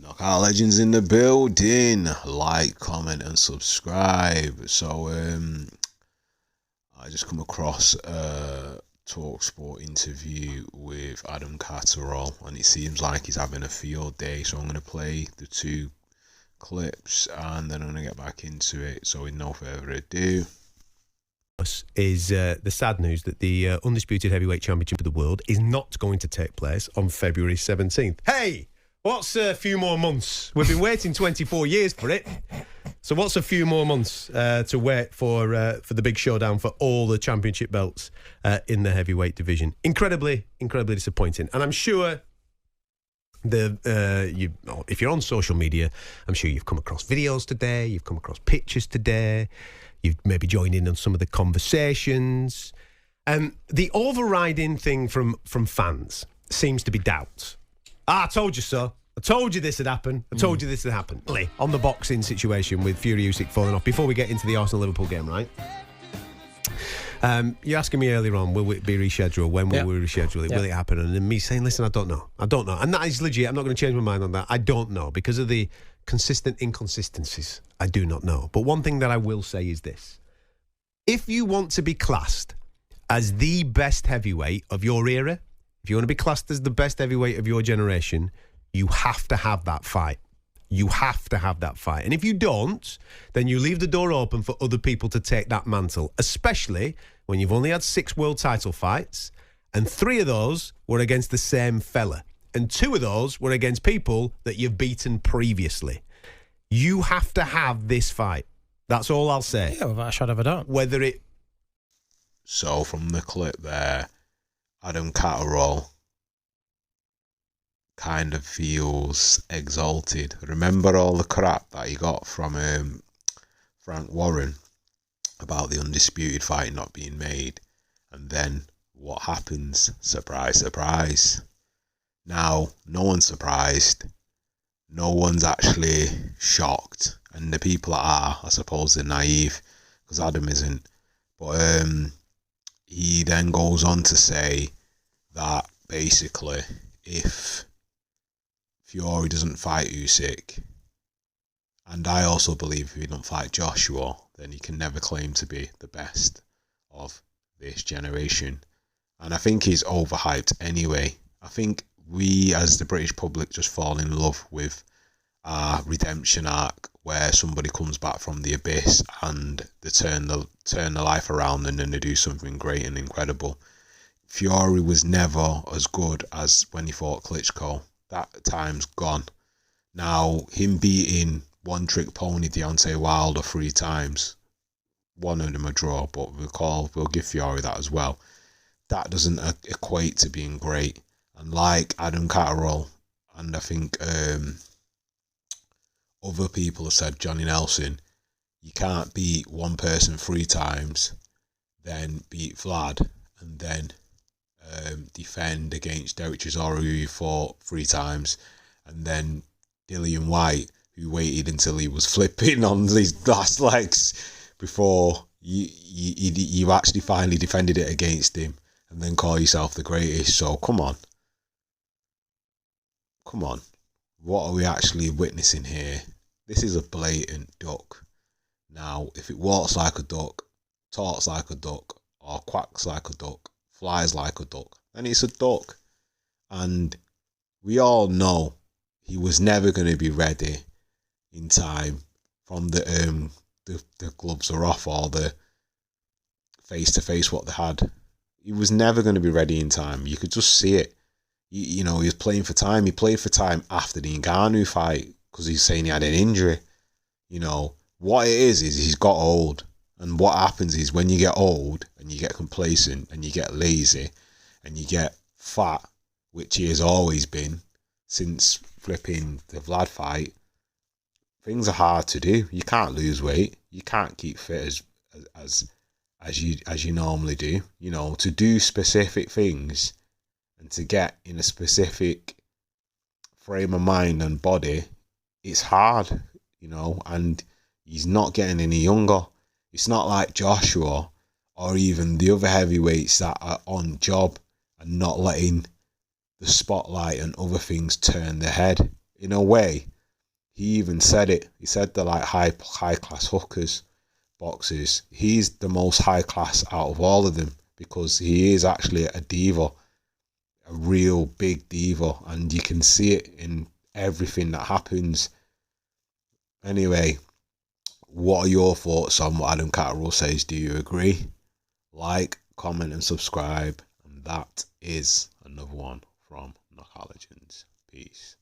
Knockout Legends in the building. Like, comment, and subscribe. So, I just come across a Talksport interview with Adam Catterall, and it seems like he's having a field day. So I'm going to play the two clips, and then I'm going to get back into it. So, with no further ado, is the sad news that the Undisputed Heavyweight Championship of the World is not going to take place on February 17th. Hey! What's a few more months? We've been waiting 24 years for it. So what's a few more months to wait for the big showdown for all the championship belts in the heavyweight division? Incredibly disappointing. And I'm sure if you're on social media, I'm sure you've come across videos today, you've come across pictures today, you've maybe joined in on some of the conversations. The overriding thing from fans seems to be doubt. I told you so. I told you this had happened. I told you this had happened. On the boxing situation with Fury Usyk falling off, before we get into the Arsenal-Liverpool game, right? You're asking me earlier on, will it be rescheduled? When will we reschedule it? Will it happen? And then me saying, listen, I don't know. And that is legit. I'm not going to change my mind on that. I don't know. Because of the consistent inconsistencies, I do not know. But one thing that I will say is this. If you want to be classed as the best heavyweight of your era, if you want to be classed as the best heavyweight of your generation, you have to have that fight. You have to have that fight. And if you don't, then you leave the door open for other people to take that mantle, especially when you've only had 6 world title fights, and 3 of those were against the same fella, and 2 of those were against people that you've beaten previously. You have to have this fight. That's all I'll say. Yeah, without a shadow of a doubt. So from the clip there, Adam Catterall kind of feels exalted. Remember all the crap that he got from Frank Warren about the Undisputed fight not being made, and then what happens? Surprise, surprise. Now, no one's surprised. No one's actually shocked. And the people that are, I suppose, they're naive, because Adam isn't. But he then goes on to say that basically if Fury doesn't fight Usyk, and I also believe if he don't fight Joshua, then he can never claim to be the best of this generation. And I think he's overhyped anyway. I think we as the British public just fall in love with a redemption arc where somebody comes back from the abyss and they turn the life around and then they do something great and incredible. Fury was never as good as when he fought Klitschko. That time's gone. Now, him beating one-trick pony Deontay Wilder 3 times, one of them a draw, but we'll give Fury that as well. That doesn't equate to being great. And like Adam Catterall, and I think other people have said, Johnny Nelson, you can't beat one person 3 times, then beat Vlad, and then defend against Derek Chisora, who you fought 3 times, and then Dillian White, who waited until he was flipping on his last legs before you actually finally defended it against him, and then call yourself the greatest. So come on, what are we actually witnessing here? This is a blatant duck. Now, if it walks like a duck, talks like a duck, or quacks like a duck, flies like a duck, then it's a duck. And we all know he was never going to be ready in time from the gloves are off, or the face-to-face what they had. He was never going to be ready in time. You could just see it. You know, he was playing for time. He played for time after the Ngannou fight because he's saying he had an injury. You know, what it is he's got old. And what happens is when you get old and you get complacent and you get lazy and you get fat, which he has always been since flipping the Vlad fight, things are hard to do. You can't lose weight. You can't keep fit as you normally do. You know, to do specific things and to get in a specific frame of mind and body, it's hard, you know, and he's not getting any younger. It's not like Joshua or even the other heavyweights that are on job and not letting the spotlight and other things turn their head. In a way, he even said it. He said the like high class hookers, boxers, he's the most high class out of all of them because he is actually a diva, a real big diva, and you can see it in everything that happens. Anyway, what are your thoughts on what Adam Catterall says? Do you agree? Like, comment and subscribe. And that is another one from Knockout Legends. Peace.